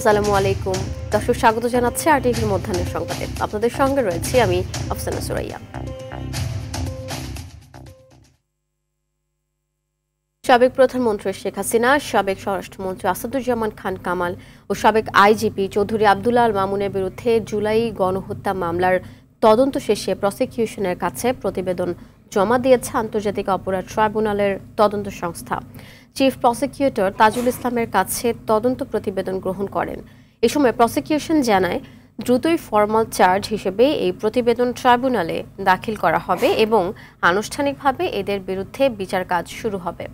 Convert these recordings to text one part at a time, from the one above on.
আসসালামু আলাইকুম দর্শক, স্বাগত জানাচ্ছি আরটিভির মধ্যাহ্নের সংবাদে। আপনাদের সঙ্গে রয়েছি আমি আফসানা সুরাইয়া। সাবেক প্রধানমন্ত্রী শেখ হাসিনা, সাবেক স্বরাষ্ট্রমন্ত্রী আসাদুজ্জামান খান কামাল ও সাবেক আইজিপি চৌধুরী আব্দুল্লাহ আল মামুনের বিরুদ্ধে জুলাই গণহত্যা মামলার তদন্ত শেষে প্রসিকিউশনের কাছে প্রতিবেদন জমা দিয়েছে আন্তর্জাতিক অপরাধ ট্রাইব্যুনালের তদন্ত সংস্থা। চিফ প্রসিকিউটর তাজুল ইসলামের কাছে তদন্ত প্রতিবেদন গ্রহণ করেন। এ সময় প্রসিকিউশন জানায়, দ্রুতই ফরমাল চার্জ হিসেবে এই প্রতিবেদন ট্রাইব্যুনালে দাখিল করা হবে এবং আনুষ্ঠানিকভাবে এদের বিরুদ্ধে বিচার কাজ শুরু হবে।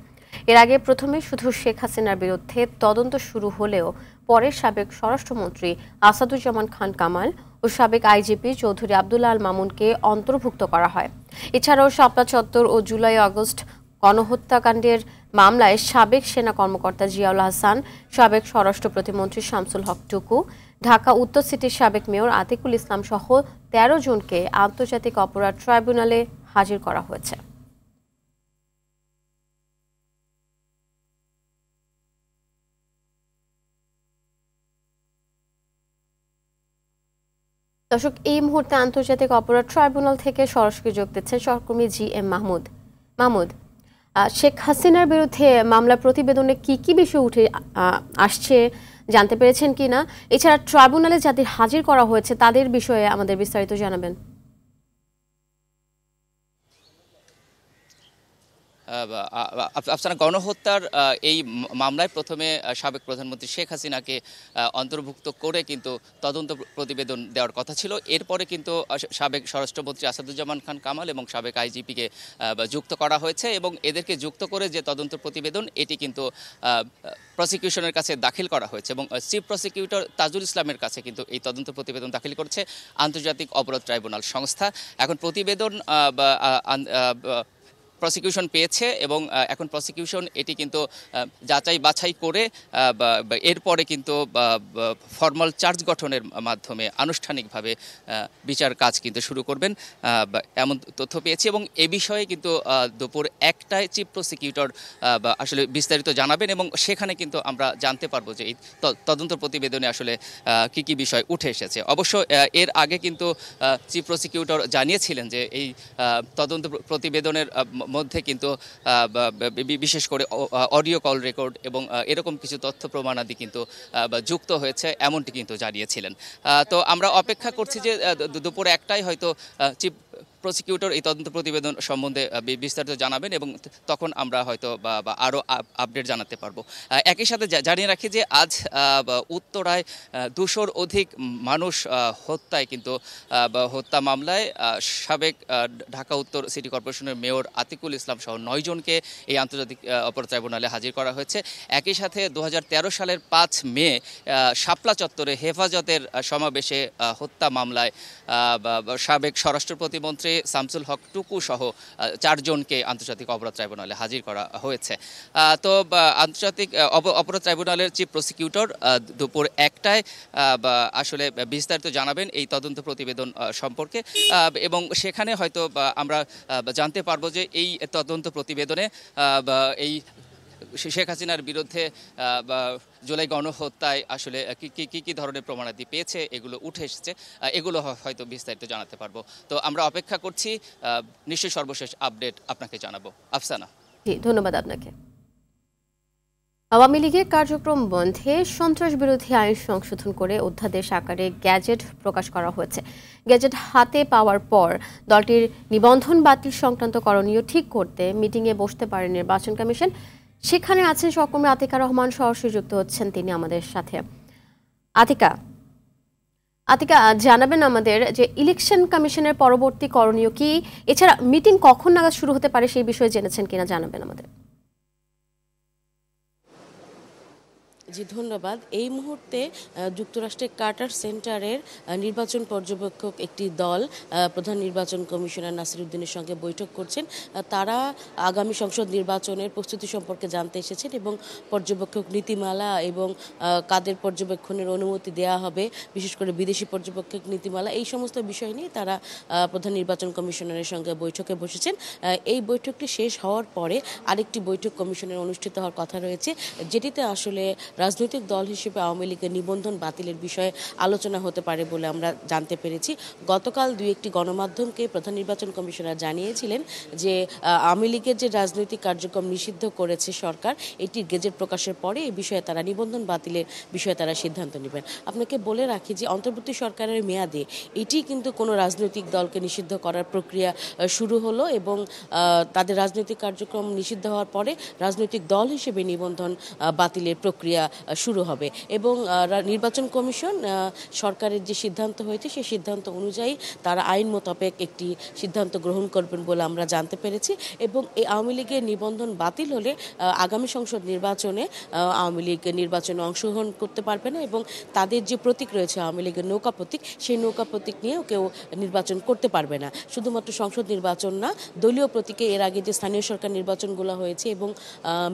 এর আগে প্রথমে শুধু শেখ হাসিনার বিরুদ্ধে তদন্ত শুরু হলেও পরে সাবেক স্বরাষ্ট্রমন্ত্রী আসাদুজ্জামান খান কামাল ও সাবেক আইজিপি চৌধুরী আব্দুল্লাহ আল মামুনকে অন্তর্ভুক্ত করা হয়। এছাড়াও শাপলা চত্বর ও জুলাই আগস্ট গণহত্যাকাণ্ডের মামলায় সাবেক সেনা কর্মকর্তা জিয়াউল হাসান, সাবেক স্বরাষ্ট্র প্রতিমন্ত্রী শামসুল হক টুকু, ঢাকা উত্তর সিটির সাবেক মেয়র আতিকুল ইসলাম সহ ১৩ জনকে আন্তর্জাতিক অপরাধ ট্রাইব্যুনালে হাজির করা হয়েছে। দর্শক, এই মুহূর্তে আন্তর্জাতিক অপরাধ ট্রাইব্যুনাল থেকে সরাসরি যোগ দিচ্ছেন সহকর্মী GM মাহমুদ। শেখ হাসিনার বিরুদ্ধে মামলা প্রতিবেদনে কি কি বিষয় উঠে আসছে জানতে পেরেছেন কিনা? এছাড়া ট্রাইব্যুনালে যাদের হাজির করা হয়েছে তাদের বিষয়ে আমাদের বিস্তারিত জানাবেন। আফসানা, গণহত্যার এই মামলায় প্রথমে সাবেক প্রধানমন্ত্রী শেখ হাসিনাকে অন্তর্ভুক্ত করে কিন্তু তদন্ত প্রতিবেদন দেওয়ার কথা ছিল। এরপরে কিন্তু সাবেক স্বরাষ্ট্রমন্ত্রী আসাদুজ্জামান খান কামাল এবং সাবেক আইজিপিকে যুক্ত করা হয়েছে এবং এদেরকে যুক্ত করে যে তদন্ত প্রতিবেদন এটি কিন্তু প্রসিকিউশনের কাছে দাখিল করা হয়েছে এবং চিফ প্রসিকিউটর তাজুল ইসলামের কাছে কিন্তু এই তদন্ত প্রতিবেদন দাখিল করেছে আন্তর্জাতিক অপরাধ ট্রাইব্যুনাল সংস্থা। এখন প্রতিবেদন প্রসিকিউশন পেয়েছে এবং এখন প্রসিকিউশন এটি কিন্তু যাচাই বাছাই করে এরপরে কিন্তু ফর্মাল চার্জ গঠনের মাধ্যমে আনুষ্ঠানিকভাবে বিচার কাজ কিন্তু শুরু করবেন এমন তথ্য পেয়েছি এবং এ বিষয়ে কিন্তু দুপুর ১টায় চিফ প্রসিকিউটর আসলে বিস্তারিত জানাবেন এবং সেখানে কিন্তু আমরা জানতে পারবো যে এই তদন্ত প্রতিবেদনে আসলে কি কি বিষয় উঠে এসেছে। অবশ্য এর আগে কিন্তু চিফ প্রসিকিউটর জানিয়েছিলেন যে এই তদন্ত প্রতিবেদনের মধ্যে কিন্তু বিশেষ করে অডিও কল রেকর্ড এবং এরকম কিছু তথ্য প্রমাণাদি কিন্তু যুক্ত হয়েছে এমনটি কিন্তু জানিয়েছিলেন। তো আমরা অপেক্ষা করছি যে দুপুর ১টায় হয়তো চিফ প্রসিকিউটর এই তদন্ত প্রতিবেদন সম্বন্ধে বিস্তারিত জানাবেন এবং তখন আমরা হয়তো আরও আপডেট জানাতে পারবো। একই সাথে জানিয়ে রাখি যে আজ উত্তরায় ২০০-র অধিক মানুষ হত্যায় কিন্তু হত্যা মামলায় সাবেক ঢাকা উত্তর সিটি কর্পোরেশনের মেয়র আতিকুল ইসলাম সহ ৯ জনকে এই আন্তর্জাতিক অপরাধ ট্রাইব্যুনালে হাজির করা হয়েছে। একই সাথে ২০১৩ সালের ৫ মে শাপলা চত্বরে হেফাজতের সমাবেশে হত্যা মামলায় সাবেক স্বরাষ্ট্র প্রতিমন্ত্রী শামসুল হক টুকু সহ ৪ জনকে আন্তর্জাতিক অপরাধ ট্রাইব্যুনালে হাজির করা হয়েছে। তো আন্তর্জাতিক অপরাধ ট্রাইব্যুনালের চিফ প্রসিকিউটর দুপুর ১টায় আসলে বিস্তারিত জানাবেন এই তদন্ত প্রতিবেদন সম্পর্কে এবং সেখানে হয়তো আমরা জানতে পারবো যে এই তদন্ত প্রতিবেদনে এই শেখ হাসিনার বিরুদ্ধে জুলাই গণহত্যায় আসলে কি ধরনের প্রমাণাদি পেয়েছে এগুলো উঠে এসেছে, এগুলো হয়তো বিস্তারিত জানাতে পারবো। তো আমরা অপেক্ষা করছি, নিশ্চয়ই সর্বশেষ আপডেট আপনাকে জানাবো। আফসানা, ধন্যবাদ আপনাকে। আওয়ামী লীগের কার্যক্রম বন্ধে সন্ত্রাস বিরোধী আইন সংশোধন করে অধ্যাদেশ আকারে গ্যাজেট প্রকাশ করা হয়েছে। গ্যাজেট হাতে পাওয়ার পর দলটির নিবন্ধন বাতিল সংক্রান্ত করণীয় ঠিক করতে মিটিংয়ে বসতে পারে নির্বাচন কমিশন। সেখানে আছেন সহকর্মী আতিকা রহমান, সরাসরি যুক্ত হচ্ছেন তিনি আমাদের সাথে। আতিকা, জানাবেন আমাদের যে ইলেকশন কমিশনের পরবর্তী করণীয় কি, এছাড়া মিটিং কখন নাগাদ শুরু হতে পারে সেই বিষয়ে জেনেছেন কিনা জানাবেন আমাদের। জি ধন্যবাদ। এই মুহূর্তে যুক্তরাষ্ট্রের কার্টার সেন্টারের নির্বাচন পর্যবেক্ষক একটি দল প্রধান নির্বাচন কমিশনার নাসিরউদ্দিনের সঙ্গে বৈঠক করছেন। তারা আগামী সংসদ নির্বাচনের প্রস্তুতি সম্পর্কে জানতে এসেছেন এবং পর্যবেক্ষক নীতিমালা এবং কাদের পর্যবেক্ষণের অনুমতি দেওয়া হবে, বিশেষ করে বিদেশি পর্যবেক্ষক নীতিমালা, এই সমস্ত বিষয় নিয়ে তারা প্রধান নির্বাচন কমিশনারের সঙ্গে বৈঠকে বসেছেন। এই বৈঠকটি শেষ হওয়ার পরে আরেকটি বৈঠক কমিশনের অনুষ্ঠিত হওয়ার কথা রয়েছে, যেটিতে আসলে রাজনৈতিক দল হিসেবে আওয়ামী লীগের নিবন্ধন বাতিলের বিষয়ে আলোচনা হতে পারে বলে আমরা জানতে পেরেছি। গতকাল দুই একটি গণমাধ্যমকে প্রধান নির্বাচন কমিশনার জানিয়েছিলেন যে আওয়ামী লীগের যে রাজনৈতিক কার্যক্রম নিষিদ্ধ করেছে সরকার, এটির গেজেট প্রকাশের পরে এই বিষয়ে তারা নিবন্ধন বাতিলের বিষয়ে তারা সিদ্ধান্ত নেবেন। আপনাকে বলে রাখি যে অন্তর্বর্তী সরকারের মেয়াদে এটি কিন্তু কোনো রাজনৈতিক দলকে নিষিদ্ধ করার প্রক্রিয়া শুরু হলো এবং তাদের রাজনৈতিক কার্যক্রম নিষিদ্ধ হওয়ার পরে রাজনৈতিক দল হিসেবে নিবন্ধন বাতিলের প্রক্রিয়া শুরু হবে এবং নির্বাচন কমিশন সরকারের যে সিদ্ধান্ত হয়েছে সেই সিদ্ধান্ত অনুযায়ী তারা আইন মোতাবেক একটি সিদ্ধান্ত গ্রহণ করবেন বলে আমরা জানতে পেরেছি। এবং এই আওয়ামী লীগের নিবন্ধন বাতিল হলে আগামী সংসদ নির্বাচনে আওয়ামী লীগ নির্বাচনে অংশগ্রহণ করতে পারবে না এবং তাদের যে প্রতীক রয়েছে আওয়ামী লীগের নৌকা প্রতীক, সেই নৌকা প্রতীক নিয়েও কেউ নির্বাচন করতে পারবে না। শুধুমাত্র সংসদ নির্বাচন না, দলীয় প্রতীকে এর আগে যে স্থানীয় সরকার নির্বাচনগুলো হয়েছে এবং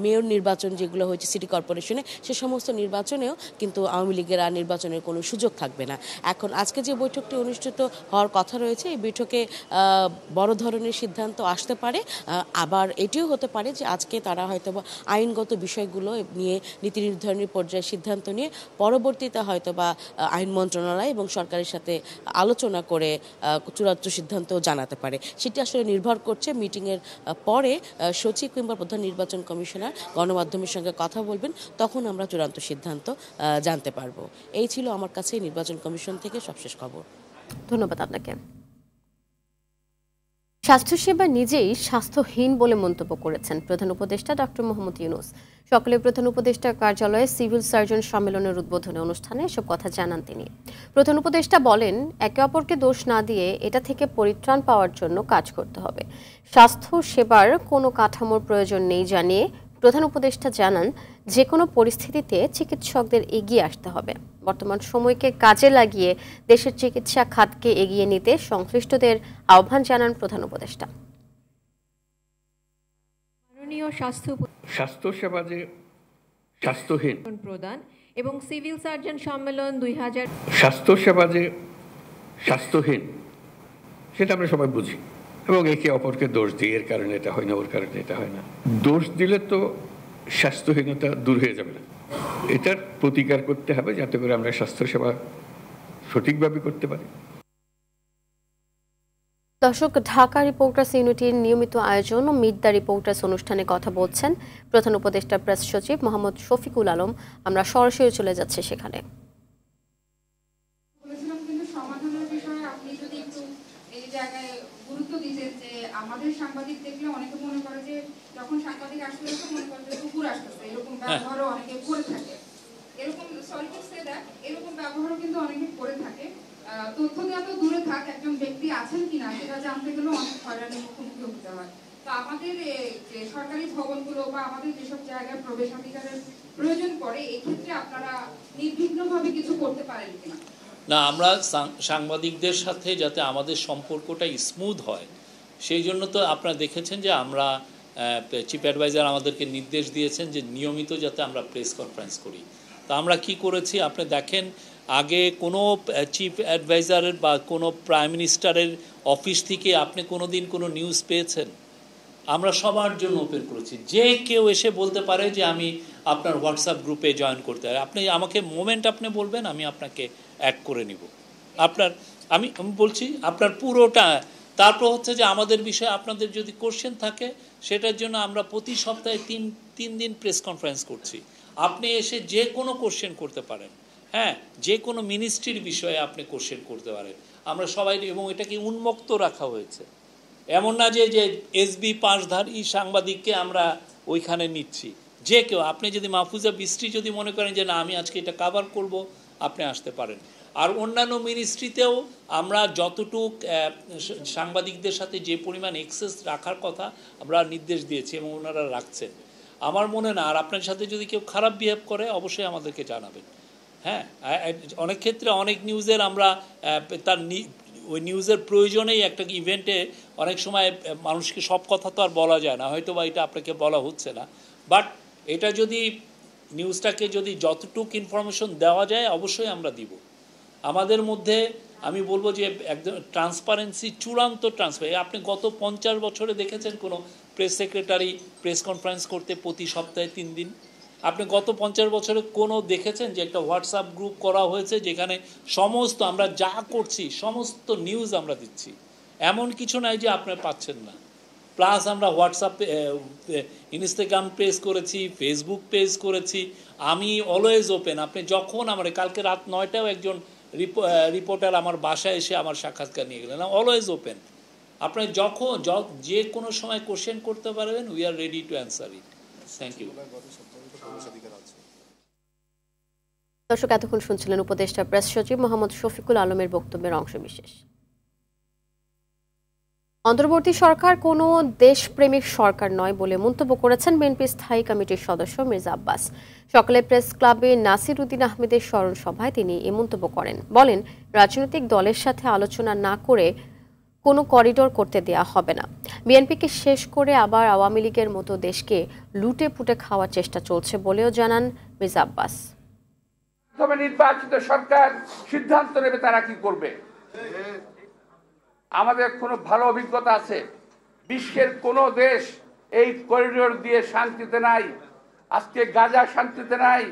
মেয়র নির্বাচন যেগুলো হয়েছে সিটি কর্পোরেশনে, সে সমস্ত নির্বাচনেও কিন্তু আওয়ামী লীগের আর নির্বাচনের কোনো সুযোগ থাকবে না। এখন আজকে যে বৈঠকটি অনুষ্ঠিত হওয়ার কথা রয়েছে, এই বৈঠকে বড় ধরনের সিদ্ধান্ত আসতে পারে। আবার এটিও হতে পারে যে আজকে তারা হয়তো আইনগত বিষয়গুলো নিয়ে নীতি নির্ধারণের পর্যায়ে সিদ্ধান্ত নিয়ে পরবর্তীতে হয়তো বা আইন মন্ত্রণালয় এবং সরকারের সাথে আলোচনা করে চূড়ান্ত সিদ্ধান্ত জানাতে পারে। সেটি আসলে নির্ভর করছে মিটিংয়ের পরে সচিব কিংবা প্রধান নির্বাচন কমিশনার গণমাধ্যমের সঙ্গে কথা বলবেন, তখন আমরা চূড়ান্ত সিদ্ধান্ত জানতে পারবো। এই ছিল আমার কাছে নির্বাচন কমিশন থেকে সবশেষ খবর। ধন্যবাদ আপনাকে। স্বাস্থ্যসেবা নিজেই স্বাস্থ্যহীন বলে মন্তব্য করেছেন প্রধান উপদেষ্টা ডক্টর মোহাম্মদ ইউনূস। সকালে প্রধান উপদেষ্টার কার্যালয়ে সিভিল সার্জন সম্মেলনের উদ্বোধনী অনুষ্ঠানে এসব কথা জানান তিনি। প্রধান উপদেষ্টা বলেন, একে অপরকে দোষ না দিয়ে এটা থেকে পরিত্রাণ পাওয়ার জন্য কাজ করতে হবে। স্বাস্থ্য সেবার কোনো কাঠামোর প্রয়োজন নেই জানিয়ে প্রধান উপদেষ্টা জানান, যে কোনো পরিস্থিতিতে চিকিৎসকদের এগিয়ে আসতে হবে। বর্তমান সময়কে কাজে লাগিয়ে দেশের চিকিৎসা খাতকে এগিয়ে নিতে সংশ্লিষ্টদের আহ্বান জানান প্রধান উপদেষ্টা। মাননীয় স্বাস্থ্যসেবা যে স্বাস্থ্যহীন প্রদান এবং সিভিল সার্জন সম্মেলন 2000 স্বাস্থ্যসেবা যে স্বাস্থ্যহীন সেটা আমরা সবাই বুঝি এবং একে অপরকে দোষ দিই, এর কারণে এটা হয় না, ওর কারণে এটা হয় না। দোষ দিলে তো স্বাস্থ্যহীনতা দূর হয়ে যাবে না। এটার প্রতিকার করতে হবে যাতে করে আমরা স্বাস্থ্যসেবা সঠিকভাবে করতে পারি। দর্শক, ঢাকা রিপোর্টার্স ইউনিটির নিয়মিত আয়োজন ও মিট দ্য রিপোর্টার্স অনুষ্ঠানে কথা বলছেন প্রধান উপদেষ্টা প্রেস সচিব মোহাম্মদ শফিকুল আলম। আমরা সরাসরি চলে যাচ্ছি সেখানে। আমাদের সাংবাদিক দেখলে অনেকে মনে করে যে যখন সাংবাদিক আসলে মনে করে যে কুকুর আসতেছে, এরকম ব্যবহারও অনেকে করে থাকে। এরকম সরি টু সে দ্যাট, এরকম ব্যবহারও কিন্তু অনেকে করে থাকে। তথ্য দেওয়া তো দূরে থাক, একজন ব্যক্তি আছেন কিনা সেটা জানতে গেলেও অনেক হয়রানির মুখোমুখি হতে হয়। তো আমাদের যে সরকারি ভবনগুলো বা আমাদের যেসব জায়গায় প্রবেশাধিকারের প্রয়োজন পড়ে, এক্ষেত্রে আপনারা নির্বিঘ্নভাবে কিছু করতে পারেন কিনা? না, আমরা সাংবাদিকদের সাথে যাতে আমাদের সম্পর্কটা স্মুথ হয় সেই জন্য তো আপনারা দেখেছেন যে আমরা চিফ অ্যাডভাইজার আমাদেরকে নির্দেশ দিয়েছেন যে নিয়মিত যাতে আমরা প্রেস কনফারেন্স করি। তা আমরা কি করেছি আপনি দেখেন, আগে কোনো চিফ অ্যাডভাইজারের বা কোনো প্রাইম মিনিস্টারের অফিস থেকে আপনি কোনো দিন কোনো নিউজ পেয়েছেন? আমরা সবার জন্য ওপেন করেছি, যে কেউ এসে বলতে পারে যে আমি আপনার হোয়াটসঅ্যাপ গ্রুপে জয়েন করতে পারি, আপনি আমাকে মোমেন্ট আপনি বলবেন, আমি আপনাকে অ্যাড করে নিব। আমি বলছি আপনার পুরোটা। তারপর হচ্ছে যে আমাদের বিষয়ে আপনাদের যদি কোশ্চেন থাকে সেটার জন্য আমরা প্রতি সপ্তাহে তিন দিন প্রেস কনফারেন্স করছি। আপনি এসে যে কোনো কোশ্চেন করতে পারেন, হ্যাঁ, যে কোনো মিনিস্ট্রির বিষয়ে আপনি কোশ্চেন করতে পারেন। আমরা সবাই, এবং এটাকে উন্মুক্ত রাখা হয়েছে, এমন না যে এসবি পাশধারী সাংবাদিককে আমরা ওইখানে নিচ্ছি। যে কেউ, আপনি যদি মাহফুজা বৃষ্টি যদি মনে করেন যে না আমি আজকে এটা কাভার করব, আপনি আসতে পারেন। আর অন্যান্য মিনিস্ট্রিতেও আমরা যতটুক সাংবাদিকদের সাথে যে পরিমাণ এক্সেস রাখার কথা আমরা নির্দেশ দিয়েছি এবং ওনারা রাখছেন। আমার মনে না, আর আপনার সাথে যদি কেউ খারাপ বিহেভ করে অবশ্যই আমাদেরকে জানাবেন। হ্যাঁ, অনেক ক্ষেত্রে অনেক নিউজের আমরা তার ওই নিউজের প্রয়োজনেই একটা ইভেন্টে অনেক সময় মানুষকে সব কথা তো আর বলা যায় না, হয়তো বা এটা আপনাকে বলা হচ্ছে না, বাট এটা যদি নিউজটাকে যদি যতটুক ইনফরমেশন দেওয়া যায় অবশ্যই আমরা দিব। আমাদের মধ্যে আমি বলবো যে একদম ট্রান্সপারেন্সি, চূড়ান্ত ট্রান্সপারেন্সি। আপনি গত 50 বছরে দেখেছেন কোনো প্রেস সেক্রেটারি প্রেস কনফারেন্স করতে প্রতি সপ্তাহে 3 দিন? আপনি গত 50 বছরে কোনো দেখেছেন যে একটা হোয়াটসঅ্যাপ গ্রুপ করা হয়েছে যেখানে সমস্ত আমরা যা করছি সমস্ত নিউজ আমরা দিচ্ছি? এমন কিছু নাই যে আপনি পাচ্ছেন না। প্লাস আমরা হোয়াটসঅ্যাপে, ইনস্টাগ্রাম পেজ করেছি, ফেসবুক পেজ করেছি। আমি অলওয়েজ ওপেন। আপনি যখন আমার কালকে রাত 9টায় একজন রিপোর্টার আমার বাসায় এসে আমার সাক্ষাৎকার নিয়ে গেলেন। Always open. আপনি যখন যে কোনো সময় কোশ্চেন করতে পারবেন, we are ready to answer it. Thank you. দর্শক, এতক্ষণ শুনছিলেন উপদেষ্টা প্রেস সচিব মোহাম্মদ শফিকুল আলমের বক্তব্যের অংশবিশেষ। অন্তর্বর্তী সরকার কোনো দেশপ্রেমিক সরকার নয় বলে মন্তব্য করেছেন বিএনপি স্থায়ী কমিটির সদস্য মির্জা আব্বাস। সকালে প্রেস ক্লাবে নাসির উদ্দিন আহমেদের স্মরণ সভায় তিনি এ মন্তব্য করেন। বলেন, রাজনৈতিক দলের সাথে আলোচনা না করে কোনো করিডোর করতে দেয়া হবে না। বিএনপিকে শেষ করে আবার আওয়ামী লীগের মতো দেশকে লুটে পুটে খাওয়ার চেষ্টা চলছে বলেও জানান মির্জা আব্বাস। তবে নির্বাচিত সরকার সিদ্ধান্ত নেবে তারা কি করবে। আমাদের কোনো ভালো অভিজ্ঞতা আছে, বিশ্বের কোনো দেশ এই করিডোর দিয়ে শান্তিতে নাই। আজকে গাজা শান্তিতে নাই,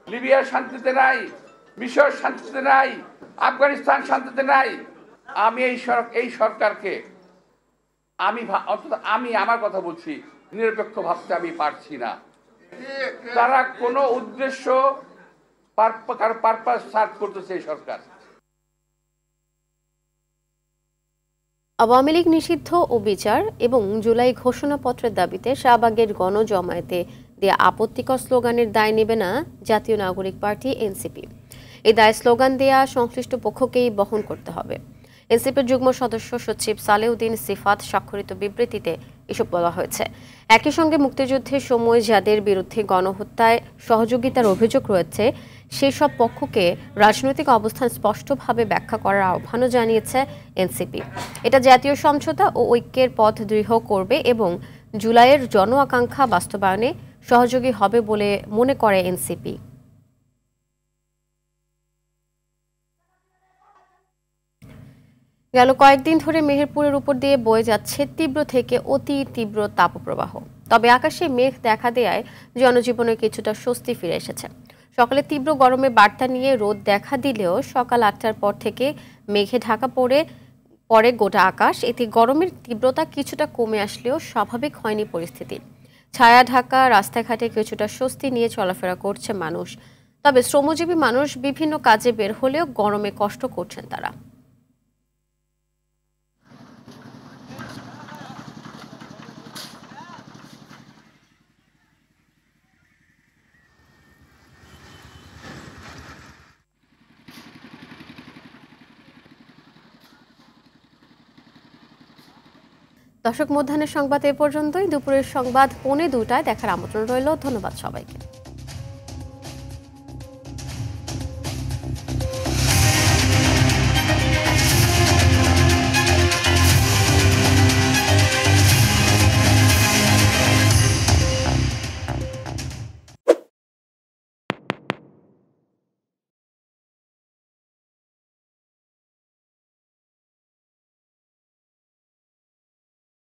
লিবিয়া শান্তিতে নাই, মিশর শান্তিতে নাই, আফগানিস্তান শান্তিতে নাই। আমি এই সরকারকে আমি আমার কথা বলছি, নিরপেক্ষ ভাবতে আমি পারছি না। তারা কোনো উদ্দেশ্য পারপাস সার্ভ করতেছে এই সরকার। আওয়ামী লীগ নিষিদ্ধ ও বিচার এবং জুলাই ঘোষণাপত্রের দাবিতে শাহবাগের গণজমায়েতে দেয়া আপত্তিকর স্লোগানের দায় নেবে না জাতীয় নাগরিক পার্টি এনসিপি। এই দায় স্লোগান দেয়া সংশ্লিষ্ট পক্ষকেই বহন করতে হবে। এনসিপির যুগ্ম সদস্য সচিব সালেউদ্দিন সিফাত স্বাক্ষরিত বিবৃতিতে এসব বলা হয়েছে। একই সঙ্গে মুক্তিযুদ্ধের সময় যাদের বিরুদ্ধে গণহত্যায় সহযোগিতার অভিযোগ রয়েছে সেসব পক্ষকে রাজনৈতিক অবস্থান স্পষ্টভাবে ব্যাখ্যা করার আহ্বানও জানিয়েছে এনসিপি। এটা জাতীয় সমঝোতা ও ঐক্যের পথ দৃঢ় করবে এবং জুলাইয়ের জন আকাঙ্ক্ষা বাস্তবায়নে সহযোগী হবে বলে মনে করে এনসিপি। গেল কয়েকদিন ধরে মেহেরপুরের উপর দিয়ে বয়ে যাচ্ছে তীব্র থেকে অতি তীব্র তাপপ্রবাহ। তবে আকাশে মেঘ দেখা দেয়ায় জনজীবনে কিছুটা স্বস্তি ফিরে এসেছে। সকালে তীব্র গরমে বার্তা নিয়ে রোদ দেখা দিলেও সকাল 8টার পর থেকে মেঘে ঢাকা পড়ে গোটা আকাশ। এতে গরমের তীব্রতা কিছুটা কমে আসলেও স্বাভাবিক হয়নি পরিস্থিতি। ছায়া ঢাকা রাস্তাঘাটে কিছুটা স্বস্তি নিয়ে চলাফেরা করছে মানুষ। তবে শ্রমজীবী মানুষ বিভিন্ন কাজে বের হলেও গরমে কষ্ট করছেন তারা। দর্শক, মধ্যাহ্নের সংবাদ এ পর্যন্তই। দুপুরের সংবাদ 1:45 দেখার আমন্ত্রণ রইল। ধন্যবাদ সবাইকে।